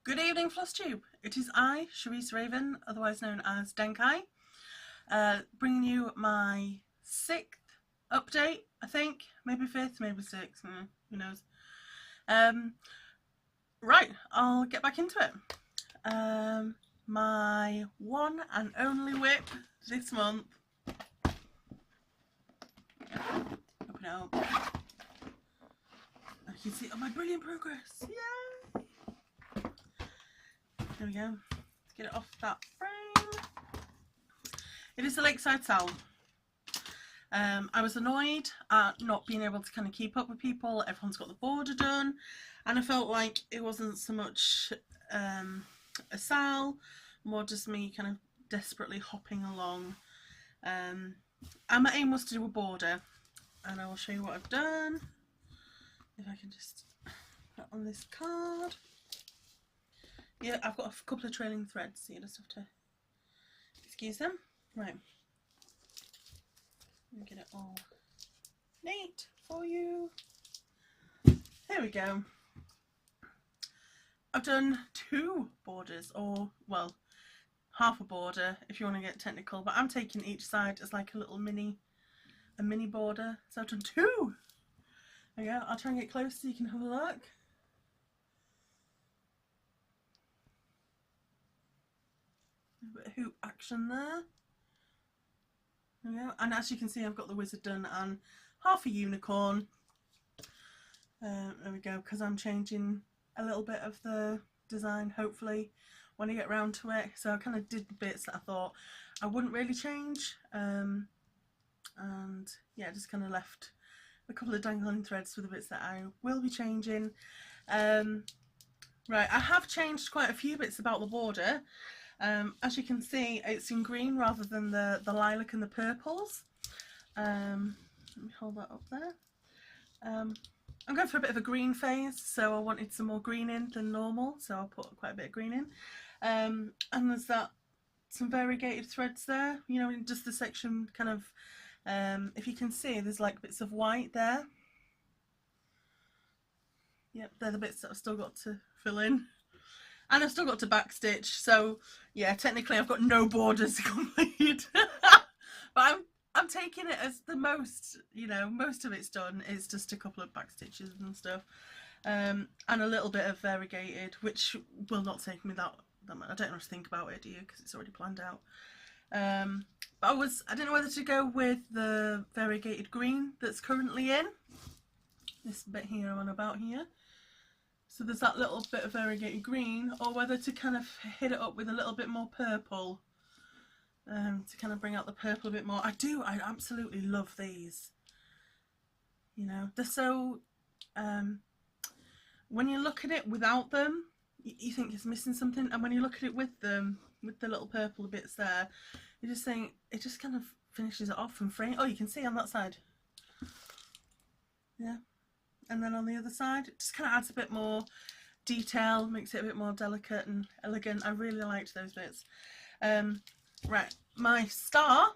Good evening, Flosstube. It is I, Charisse Raven, otherwise known as Denkai, bringing you my 6th update, I think. Maybe 5th, maybe 6th, who knows. Right, I'll get back into it. My one and only whip this month. Open it up. And you can see my brilliant progress. Yay! There we go. Let's get it off that frame. It is the Lakeside Sound. I was annoyed at not being able to kind of keep up with people. Everyone's got the border done, and I felt like it wasn't so much a sal, more just me kind of desperately hopping along. And my aim was to do a border, and I will show you what I've done. If I can just put on this card. Yeah, I've got a couple of trailing threads, so you just have to excuse them. Right. Let me get it all neat for you. There we go. I've done 2 borders, or, well, half a border if you want to get technical, but I'm taking each side as like a little mini border. So I've done 2. There we go. I'll try and get close so you can have a look. A bit of hoop action there. There we go. And as you can see, I've got the wizard done and half a unicorn. There we go, because I'm changing a little bit of the design, hopefully, when I get round to it. So I kind of did the bits that I thought I wouldn't really change. And yeah, just kind of left a couple of dangling threads for the bits that I will be changing. Right, I have changed quite a few bits about the border. As you can see, it's in green rather than the lilac and the purples. Let me hold that up there. I'm going for a bit of a green phase, so I wanted some more green in than normal, so I'll put quite a bit of green in. And there's some variegated threads there, you know, in just the section kind of, if you can see, there's like bits of white there. Yep, they're the bits that I've still got to fill in. And I've still got to backstitch, so yeah, technically I've got no borders to complete. But I'm taking it as the most, you know, most of it's done. It's just a couple of backstitches and stuff. And a little bit of variegated, which will not take me that much. I don't have to think about it, do you? Because it's already planned out. But I didn't know whether to go with the variegated green that's currently in. This bit here on about here. So there's that little bit of variegated green, or whether to kind of hit it up with a little bit more purple, to kind of bring out the purple a bit more. I absolutely love these. You know, they're so, when you look at it without them, you think it's missing something, and when you look at it with them, with the little purple bits there, you're just saying, it just kind of finishes it off and frame. Oh, you can see on that side. Yeah. And then on the other side, it just kind of adds a bit more detail, makes it a bit more delicate and elegant. I really liked those bits. Right, my star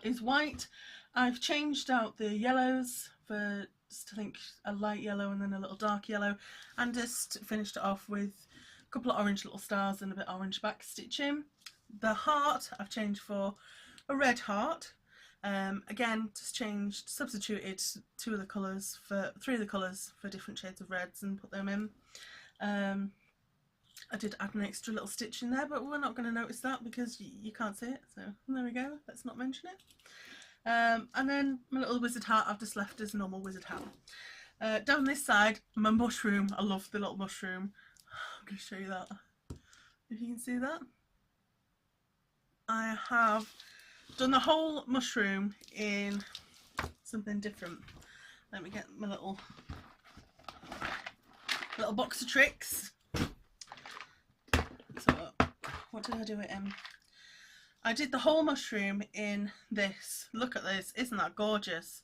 is white. I've changed out the yellows for just, I think, a light yellow and then a little dark yellow, and just finished it off with a couple of orange little stars and a bit orange back stitching. The heart I've changed for a red heart. Again, just substituted 3 of the colours for different shades of reds and put them in. I did add an extra little stitch in there, but we're not going to notice that because you can't see it, so there we go, let's not mention it. And then my little wizard hat I've just left as a normal wizard hat. Down this side, my mushroom. I love the little mushroom. I'm going to show you that, if you can see that. I have done the whole mushroom in something different. Let me get my little box of tricks. So what did I do it in? I did the whole mushroom in this. Look at this, isn't that gorgeous?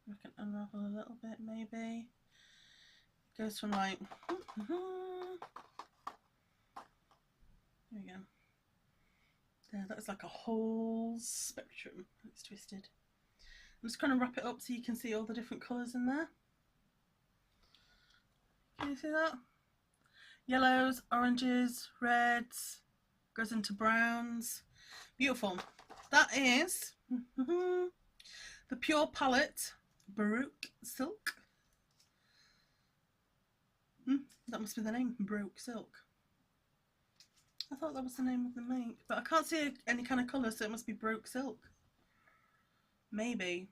I can unravel a little bit maybe. It goes from like there we go. There, that's like a whole spectrum. It's twisted. I'm just going to wrap it up so you can see all the different colours in there. Can you see that? Yellows, oranges, reds, goes into browns. Beautiful. That is the Pure Palette Baroque Silk. That must be the name, Baroque Silk. I thought that was the name of the make, but I can't see any kind of colour, so it must be Baroque Silk. Maybe.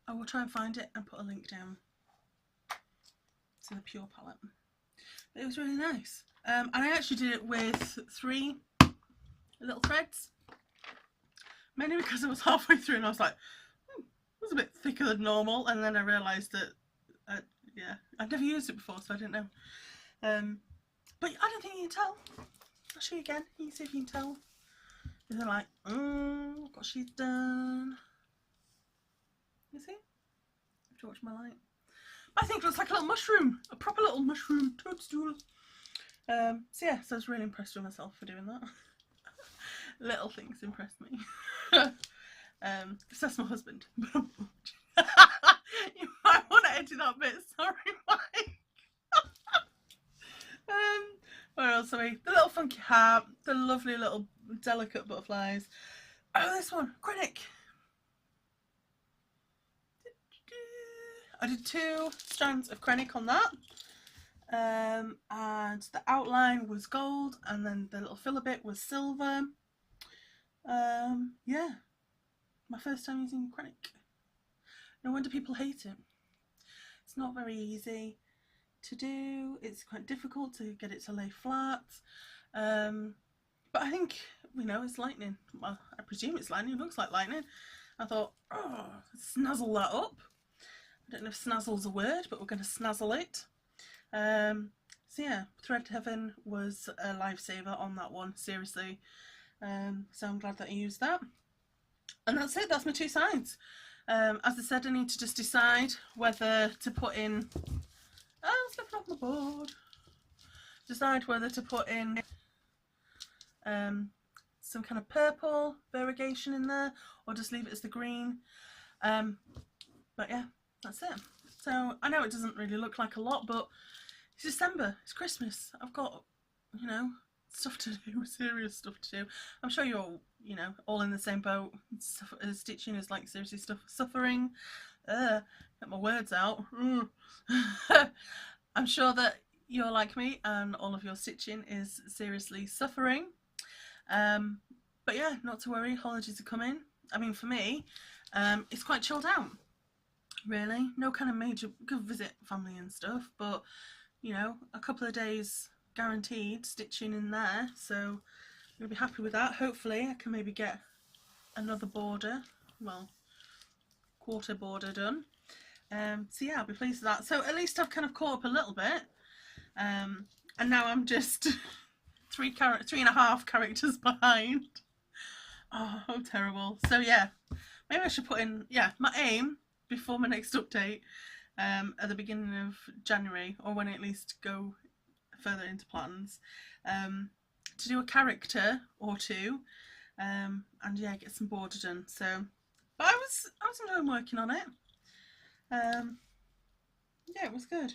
I will try and find it and put a link down to the Pure Palette. But it was really nice. And I actually did it with 3 little threads. Mainly because I was halfway through and I was like, it was a bit thicker than normal. And then I realised that, yeah, I'd never used it before, so I didn't know. But I don't think you can tell. I'll show you again. You can see if you can tell. And they're like, look what she's done. You see? I have to watch my light. I think it looks like a little mushroom. A proper little mushroom toadstool. So yeah, so I was really impressed with myself for doing that. Little things impressed me. That's my husband. You might want to edit that bit, sorry Mike. Where else are we? The little funky hat, the lovely little delicate butterflies. Oh, this one, acrylic. I did 2 strands of acrylic on that. And the outline was gold, and then the little filler bit was silver. Yeah, my first time using acrylic. No wonder people hate it. It's not very easy to do. It's quite difficult to get it to lay flat. But I think, you know, it's lightning. Well, I presume it's lightning. It looks like lightning. I thought, oh, snazzle that up. I don't know if snazzle's a word, but we're going to snazzle it. So yeah, Thread Heaven was a lifesaver on that one, seriously. So I'm glad that I used that. And that's it, that's my 2 sides. As I said, I need to just decide whether to put in, oh, it's lifting off my board. Decide whether to put in some kind of purple variegation in there, or just leave it as the green. But yeah, that's it. So I know it doesn't really look like a lot, but it's December, it's Christmas. I've got, you know, stuff to do, serious stuff to do. I'm sure you're all, you know, all in the same boat. Stitching is like seriously suffering. Get my words out. I'm sure that you're like me and all of your stitching is seriously suffering. But yeah, not to worry, holidays are coming. I mean, for me, it's quite chilled out, really. No kind of major, go visit family and stuff, but you know, a couple of days guaranteed stitching in there, so I'm going to be happy with that. Hopefully I can maybe get another border, well, quarter border done. So yeah, I'll be pleased with that. So at least I've kind of caught up a little bit, and now I'm just 3.5 characters behind. Oh, how terrible. So yeah, maybe I should put in, yeah, my aim before my next update, at the beginning of January, or when I at least go further into plans, to do a character or 2, and yeah, get some border done. So, but I was enjoying working on it. Yeah, it was good.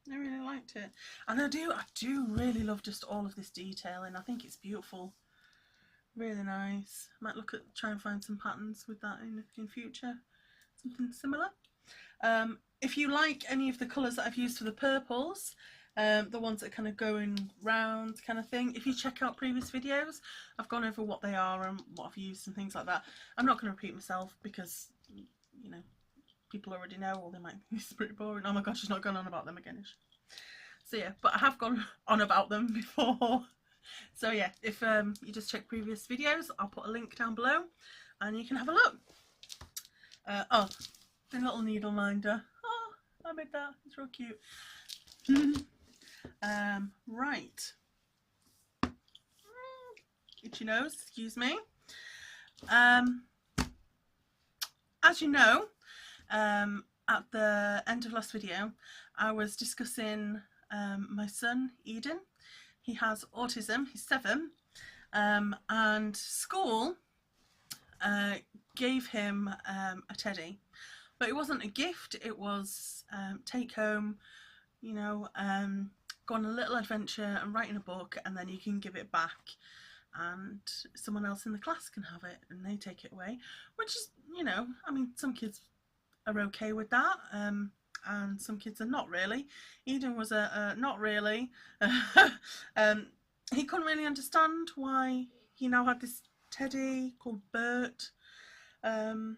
I really liked it, and I do really love just all of this detailing. I think it's beautiful, really nice. Might look at try and find some patterns with that in future, something similar. If you like any of the colours that I've used for the purples, the ones that kind of going round kind of thing, if you check out previous videos, I've gone over what they are and what I've used and things like that. I'm not going to repeat myself because, you know, people already know, or they might think it's pretty boring. Oh my gosh, she's not gone on about them again, is she? So yeah, but I have gone on about them before. So yeah, if you just check previous videos, I'll put a link down below and you can have a look. Oh, the little needle minder. Oh, I made that. It's real cute. Right. Itchy nose, excuse me. As you know, at the end of last video, I was discussing my son, Eden. He has autism, he's 7, and school gave him a teddy. But it wasn't a gift, it was take home, you know, go on a little adventure and write in a book, and then you can give it back and someone else in the class can have it and they take it away, which is, you know, I mean, some kids are okay with that, and some kids are not really. Eden was a not really. He couldn't really understand why he now had this teddy called Bert, and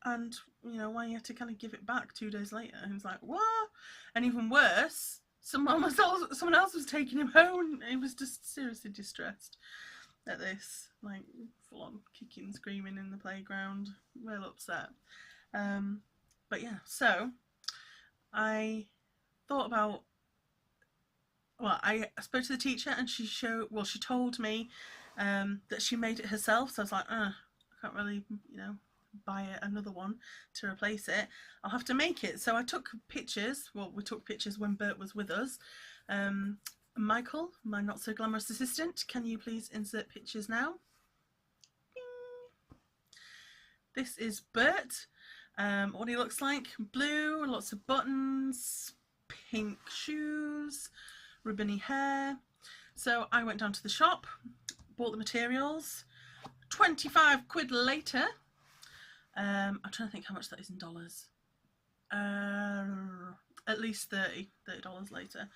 you know, why he had to kind of give it back 2 days later. And he was like, what? And even worse, someone else was taking him home. He was just seriously distressed at this, like full on kicking, screaming in the playground, real upset. But yeah, so I thought about, well, I spoke to the teacher and she told me that she made it herself. So I was like, I can't really, you know, buy another one to replace it. I'll have to make it. So I took pictures. Well, we took pictures when Bert was with us. Michael, my not so glamorous assistant, can you please insert pictures now? Bing. This is Bert. What he looks like: blue, lots of buttons, pink shoes, ribbony hair. So I went down to the shop, bought the materials. 25 quid later, I'm trying to think how much that is in dollars. At least $30 later.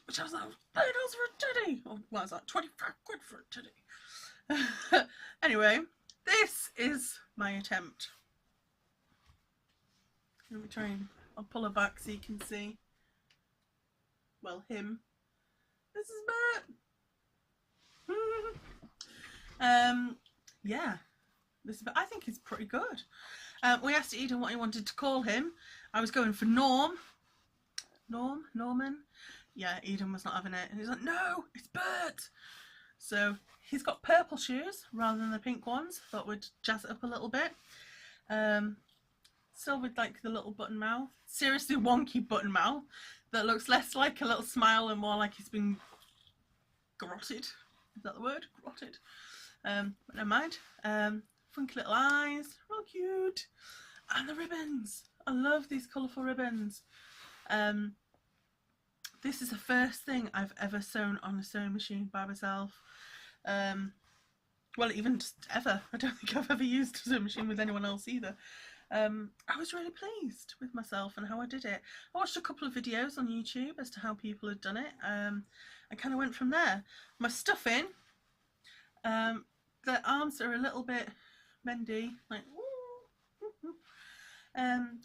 Which I was like, $30 for a teddy! Or what was that? 25 quid for a teddy. Anyway, this is my attempt. Let me try and I'll pull her back so you can see. Well, him. This is Bert. Yeah. I think it's pretty good. We asked Eden what he wanted to call him. I was going for Norman. Yeah, Eden was not having it. And he's like, no, it's Bert. So he's got purple shoes rather than the pink ones. Thought we'd jazz it up a little bit. Still with like the little button mouth. Seriously wonky button mouth that looks less like a little smile and more like he's been garroted. Is that the word? Garroted. But never mind. Funky little eyes, real cute. And the ribbons. I love these colourful ribbons. This is the first thing I've ever sewn on a sewing machine by myself. Well, even just ever. I don't think I've ever used a sewing machine with anyone else either. I was really pleased with myself and how I did it. I watched a couple of videos on YouTube as to how people had done it. I kind of went from there. My stuffing, the arms are a little bit bendy, like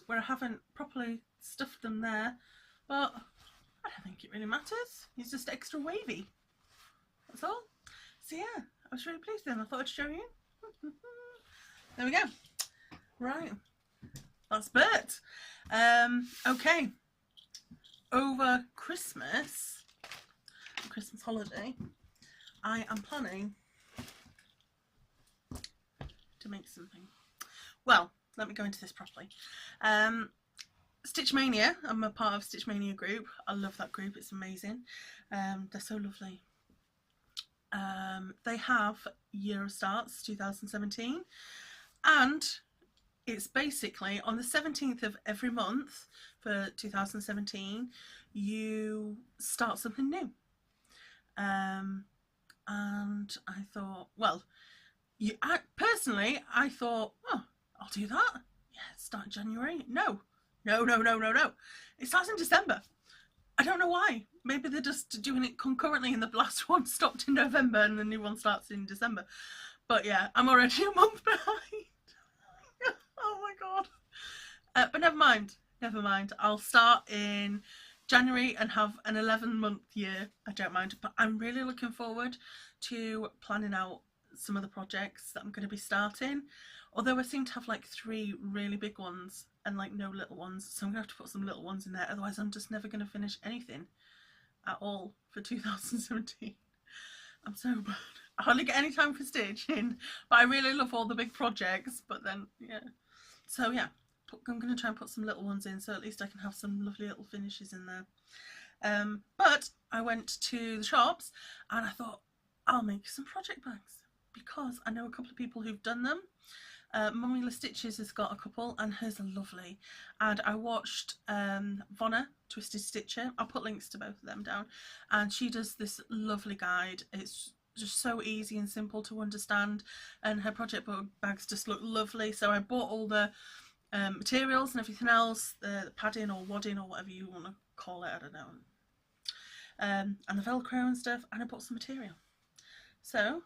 where I haven't properly stuffed them there, but I don't think it really matters. It's just extra wavy. That's all. So yeah, I was really pleased with them. I thought I'd show you. There we go. Right. That's Bert. Okay. Over Christmas holiday, I am planning to make something. Well, let me go into this properly. Stitch Mania. I'm a part of Stitch Mania group. I love that group. It's amazing. They're so lovely. They have Year of Starts 2017, and it's basically on the 17th of every month for 2017 you start something new. And I thought, well, personally I thought, oh, I'll do that. Yeah, start in January. No. It starts in December. I don't know why. Maybe they're just doing it concurrently and the last one stopped in November and the new one starts in December. But yeah, I'm already a month behind. Oh my god. But never mind. I'll start in January and have an 11-month year. I don't mind. But I'm really looking forward to planning out some of the projects that I'm going to be starting. Although I seem to have like 3 really big ones and like no little ones. So I'm going to have to put some little ones in there. Otherwise I'm just never going to finish anything at all for 2017. I'm so bad. I hardly get any time for stitching. But I really love all the big projects. But then, yeah. So yeah, I'm going to try and put some little ones in so at least I can have some lovely little finishes in there. But I went to the shops and I thought I'll make some project bags because I know a couple of people who've done them. Mummy Stitches has got a couple and hers are lovely. And I watched Vonna Twisted Stitcher. I'll put links to both of them down. And she does this lovely guide. It's just so easy and simple to understand, and her project book bags just look lovely. So I bought all the materials and everything else, the padding or wadding or whatever you want to call it, I don't know, and the Velcro and stuff, and I bought some material. So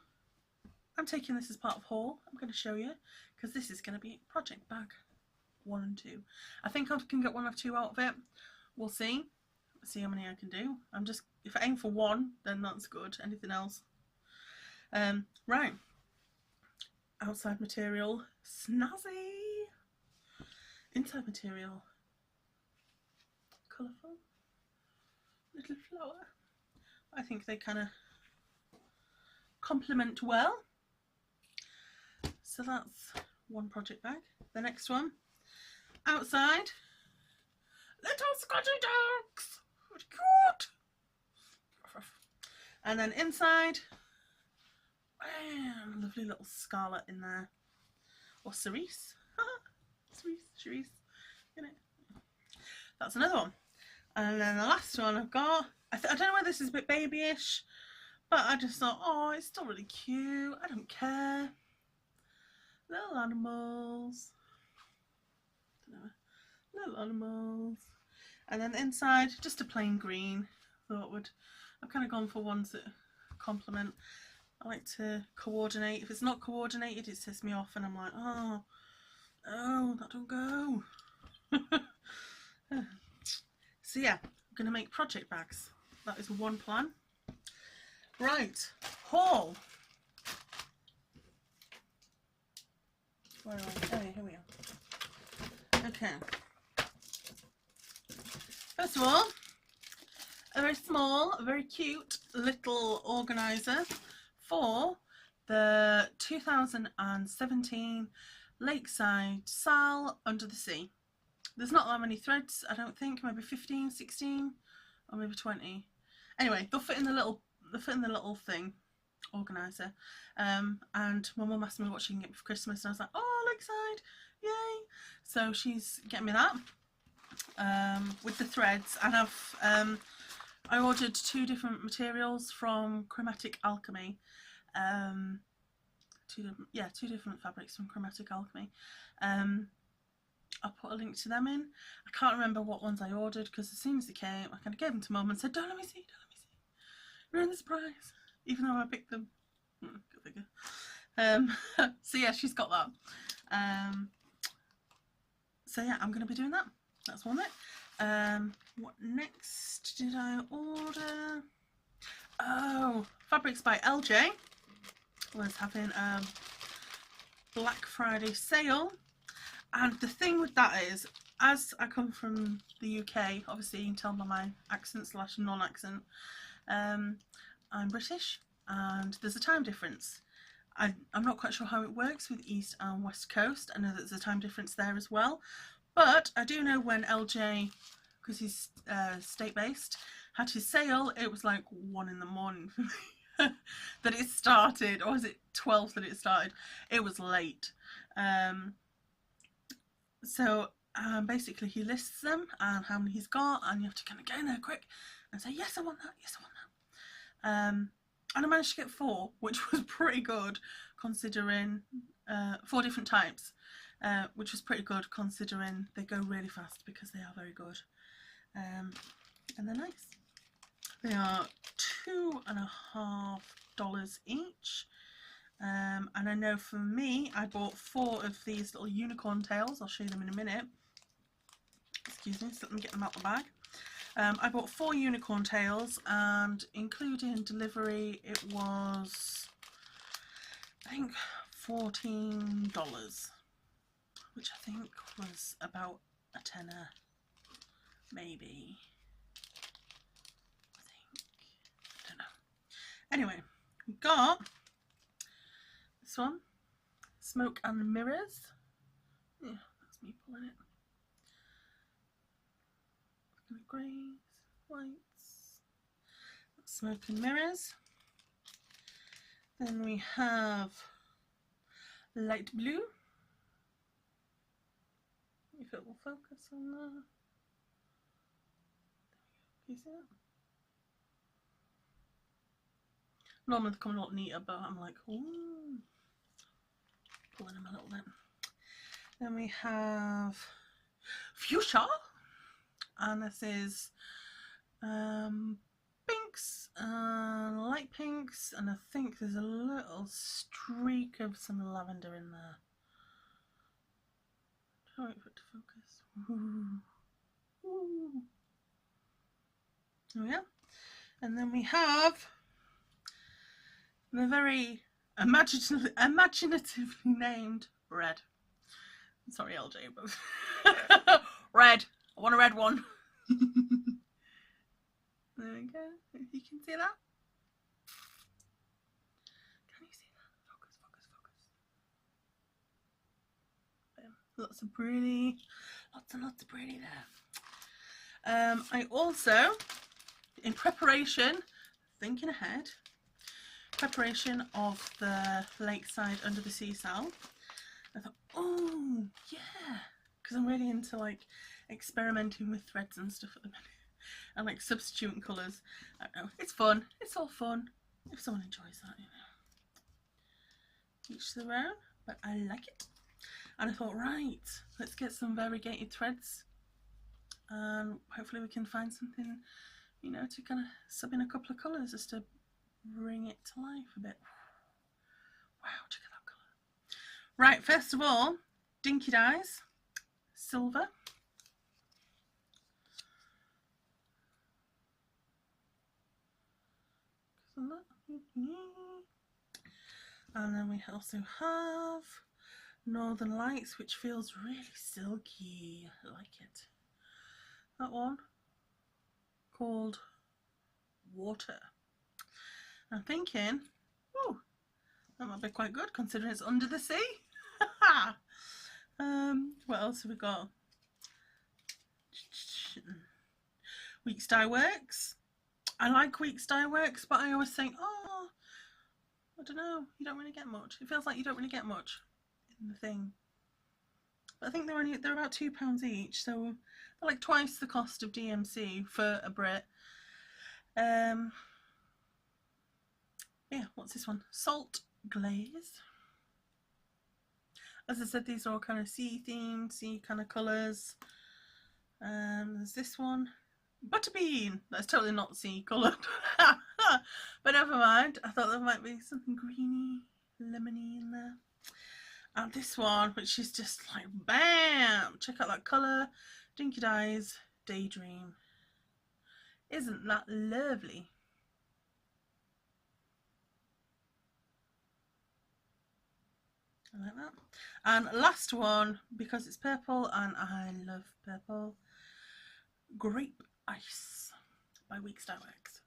I'm taking this as part of haul. I'm going to show you, because this is going to be project bag 1 and 2. I think I can get 1 or 2 out of it. We'll see. See how many I can do. If I aim for 1, then that's good. Anything else? Right. Outside material, snazzy. Inside material, colourful. Little flower. I think they kind of complement well. So that's one project bag. The next one, outside, little Scotty dogs. Cute. And then inside, lovely little scarlet in there, or cerise. Cerise, you know. That's another one. And then the last one I've got, I don't know whether this is a bit babyish, but I just thought, oh, it's still really cute. I don't care. Little animals. Little animals. And then the inside, just a plain green. I've kind of gone for ones that complement. I like to coordinate. If it's not coordinated, it sets me off, and I'm like, oh, that don't go. So yeah, I'm going to make project bags. That is one plan. Right, haul. Where are we? Oh, here we are. Okay. First of all, a very small, very cute little organiser for the 2017 Lakeside Sal Under the Sea. There's not that many threads, I don't think, maybe 15, 16, or maybe 20. Anyway, they'll fit in the little thing organiser. And my mum asked me what she can get me for Christmas, and I was like, oh, Lakeside, yay! So she's getting me that with the threads, and I ordered 2 different materials from Chromatic Alchemy. 2 different fabrics from Chromatic Alchemy. I'll put a link to them in. I can't remember what ones I ordered, because as soon as they came, I kind of gave them to Mum and said, don't let me see, ruin the surprise, even though I picked them. Go figure. So yeah, she's got that. So yeah, I'm going to be doing that. That's one bit. What next did I order? Oh, Fabrics by LJ was having a Black Friday sale, and the thing with that is, as I come from the UK, obviously you can tell by my accent / non-accent, I'm British, and there's a time difference. I'm not quite sure how it works with East and West Coast. I know that there's a time difference there as well, but I do know when LJ, because he's state-based, had his sale, it was like 1 in the morning for me. That it started, or was it 12 that it started? It was late. So basically he lists them and how many he's got, and you have to kind of get in there quick and say, yes, I want that, yes, I want that. And I managed to get 4, which was pretty good considering 4 different types, which was pretty good considering they go really fast, because they are very good. And they're nice. They are $2.50 each. And I know for me, I bought 4 of these little unicorn tails. I'll show you them in a minute. Excuse me, so let me get them out the bag. I bought 4 unicorn tails, and including delivery, it was, I think, $14, which I think was about a tenner, maybe. I don't know. Anyway, we got this one, Smoke and Mirrors. Yeah, that's me pulling it. Greys, whites, Smoke and Mirrors. Then we have light blue, if it will focus on that. Can you see that? Normally they come a lot neater, but I'm like, ooh, pulling them a little bit. Then we have fuchsia, and this is pinks and light pinks, and I think there's a little streak of some lavender in there. Try wait for it to focus. Ooh. Ooh. There we go. And then we have the very imaginatively named red. Sorry, LJ, but red. I want a red one. There we go. You can see that. Can you see that? Focus, focus, focus. Lots of pretty, lots and lots of pretty there. I also, in preparation, thinking ahead, preparation of the Lakeside Under the Sea sale, I thought, oh yeah, because I'm really into like experimenting with threads and stuff at the minute, and like substituting colours. I don't know, it's fun, it's all fun if someone enjoys that, you know. Each to their own, but I like it. And I thought, right, let's get some variegated threads, and hopefully we can find something, you know, to kind of sub in a couple of colours just to bring it to life a bit. Wow, check out that colour. Right, first of all, Dinky Dyes, silver. And then we also have Northern Lights, which feels really silky. I like it. That one called Water. I'm thinking, oh, that might be quite good considering it's under the sea. What else have we got? Weeks Dye Works. I like Weeks Dye Works, but I always think, oh, I don't know, you don't really get much. It feels like you don't really get much in the thing. But I think they're about £2 each, so they're like twice the cost of DMC for a Brit. Yeah, what's this one? Salt Glaze. As I said, these are all kind of sea themed, sea kind of colours. There's this one, Butterbean. That's totally not sea coloured. But never mind, I thought there might be something greeny, lemony in there. And this one, which is just like bam! Check out that colour. Dinky Dyes Daydream. Isn't that lovely? I like that. And last one, because it's purple and I love purple, Grape Ice by Weeks Dye Works.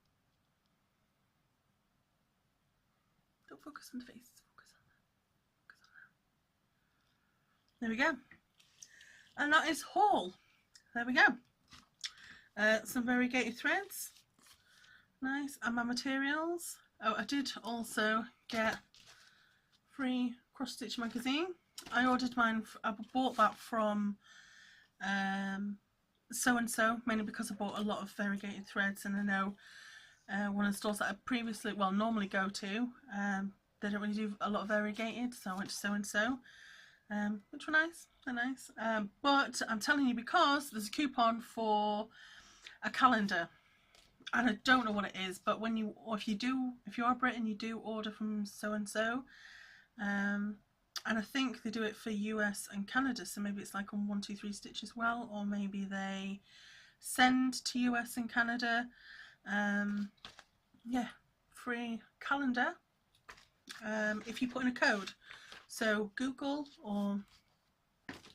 Don't focus on the face, focus on that. There we go. And that is haul. There we go. Some variegated threads. Nice. And my materials. Oh, I did also get free cross stitch magazine. I ordered mine, I bought that from So and So, mainly because I bought a lot of variegated threads, and I know one of the stores that I previously, well, normally go to, they don't really do a lot of variegated, so I went to So and So, which were nice. They're nice. But I'm telling you, because there's a coupon for a calendar, and I don't know what it is, but when you, or if you are Brit and you do order from So and So, and I think they do it for US and Canada, so maybe it's like on 123 Stitch as well, or maybe they send to US and Canada. Yeah, free calendar if you put in a code. So Google, or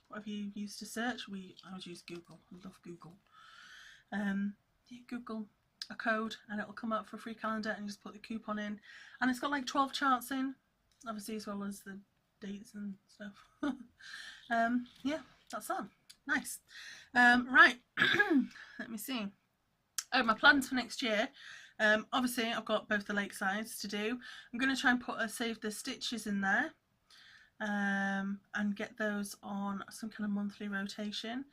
whatever you use to search, I always use Google. I love Google. You Google a code and it'll come up for a free calendar, and you just put the coupon in, and it's got like 12 charts in, obviously, as well as the dates and stuff. Yeah, that's on. Nice. Right, let me see. Oh, my plans for next year. Obviously, I've got both the Lakesides to do. I'm going to try and put a Save the Stitches in there. and get those on some kind of monthly rotation,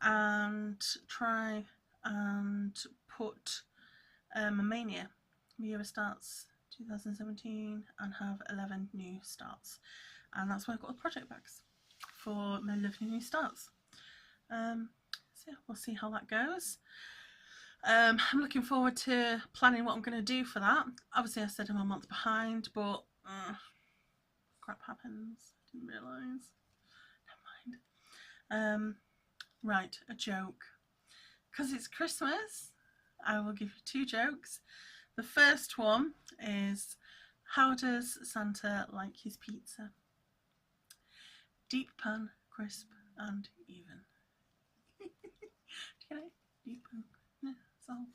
and try and put a Mania, the year starts 2017, and have 11 new starts, and that's why I've got the project bags for my lovely new starts. So yeah, we'll see how that goes. I'm looking forward to planning what I'm going to do for that. Obviously I said I'm a month behind, but crap happens, didn't realise. Never mind. Right, a joke. Because it's Christmas, I will give you 2 jokes. The first one is, how does Santa like his pizza? Deep pan, crisp and even. Do you get it? Deep pan. Yeah, that's all.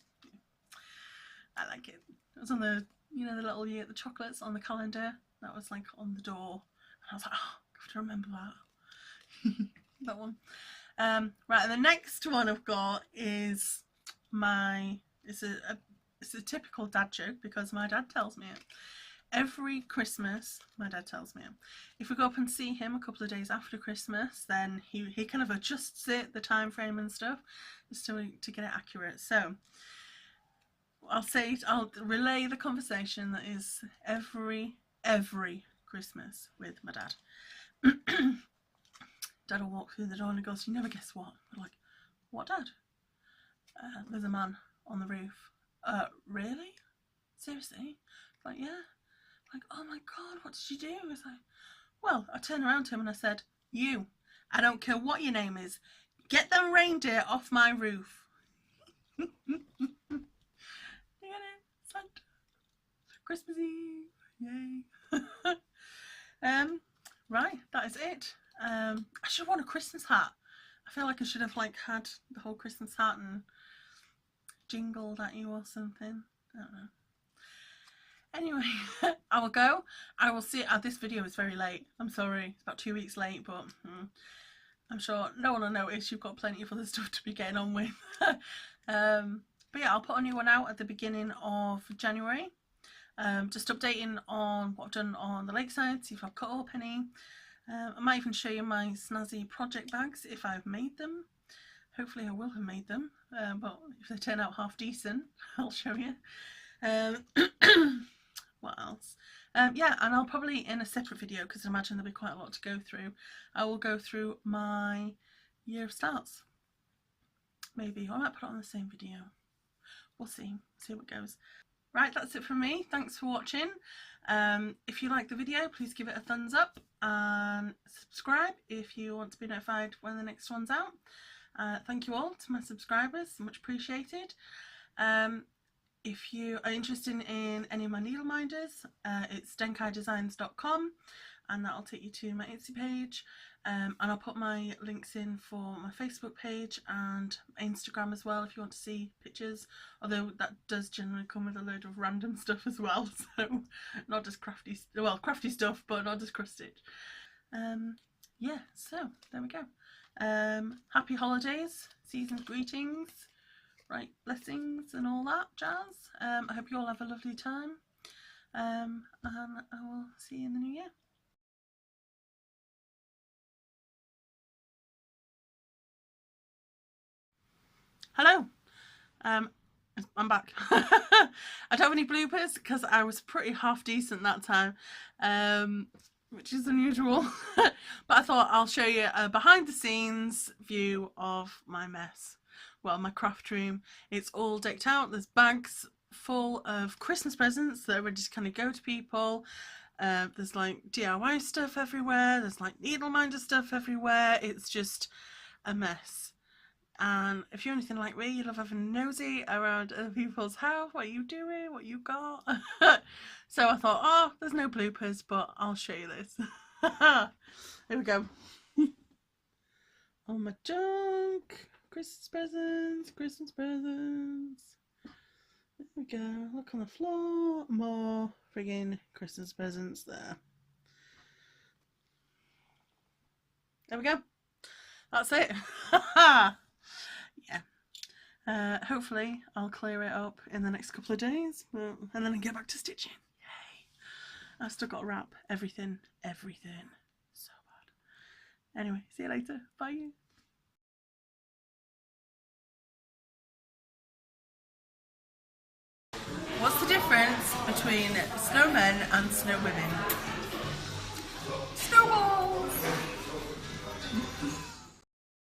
I like it. It was on the, you know, the little the chocolates on the calendar. That was like on the door. And I was like, oh, I have to remember that. That one. Right, and the next one I've got is it's a typical dad joke, because my dad tells me it. Every Christmas, my dad tells me it. If we go up and see him a couple of days after Christmas, then he kind of adjusts it, the time frame and stuff, just to get it accurate. So I'll relay the conversation that is every Christmas with my dad. Dad will walk through the door and he goes, "You never guess what." I'm like, "What, Dad?" "There's a man on the roof." Really? Seriously? Like, yeah. Like, "Oh my God, what did you do?" It's like, well, I turned around to him and I said, "You, I don't care what your name is, get them reindeer off my roof." You get it? Santa. Christmas Eve. Yay. Right, that is it. I should have worn a Christmas hat. I feel like I should have had the whole Christmas hat and jingled at you or something. I don't know. Anyway, I will go. I will see. This video is very late. I'm sorry. It's about 2 weeks late, but I'm sure no one will notice. You've got plenty of other stuff to be getting on with. But yeah, I'll put a new one out at the beginning of January. Just updating on what I've done on the Lakeside, see if I've cut up any. I might even show you my snazzy project bags if I've made them. Hopefully I will have made them, but if they turn out half decent, I'll show you. What else? Yeah, and I'll probably, in a separate video, because I imagine there'll be quite a lot to go through, I will go through my year of starts. Maybe, or I might put it on the same video. We'll see how it goes. Right, that's it from me. Thanks for watching. If you like the video, please give it a thumbs up and subscribe if you want to be notified when the next one's out. Thank you all to my subscribers, much appreciated. If you are interested in any of my needle minders, it's denkaidesigns.com, and that'll take you to my Etsy page. And I'll put my links in for my Facebook page and Instagram as well if you want to see pictures, although that does generally come with a load of random stuff as well, so not just crafty stuff, but not just cross stitch. Yeah, so there we go. Happy holidays, season's greetings, right, blessings and all that jazz. I hope you all have a lovely time, and I will see you in the new year. Hello, I'm back. I don't have any bloopers because I was pretty half decent that time, which is unusual. But I thought I'll show you a behind the scenes view of my mess. Well, my craft room. It's all decked out. There's bags full of Christmas presents that are ready to kind of go to people. There's like DIY stuff everywhere. There's like needle minder stuff everywhere. It's just a mess. And if you're anything like me, you love having nosy around other people's house. What are you doing? What you got? So I thought, oh, there's no bloopers, but I'll show you this. Here we go. All my junk. Christmas presents. Christmas presents. There we go. Look on the floor. More friggin' Christmas presents there. There we go. That's it. Yeah. Hopefully I'll clear it up in the next couple of days, and then I get back to stitching. Yay. I've still got to wrap everything. Anyway, see you later. Bye. What's the difference between snowmen and snow women? Snowball!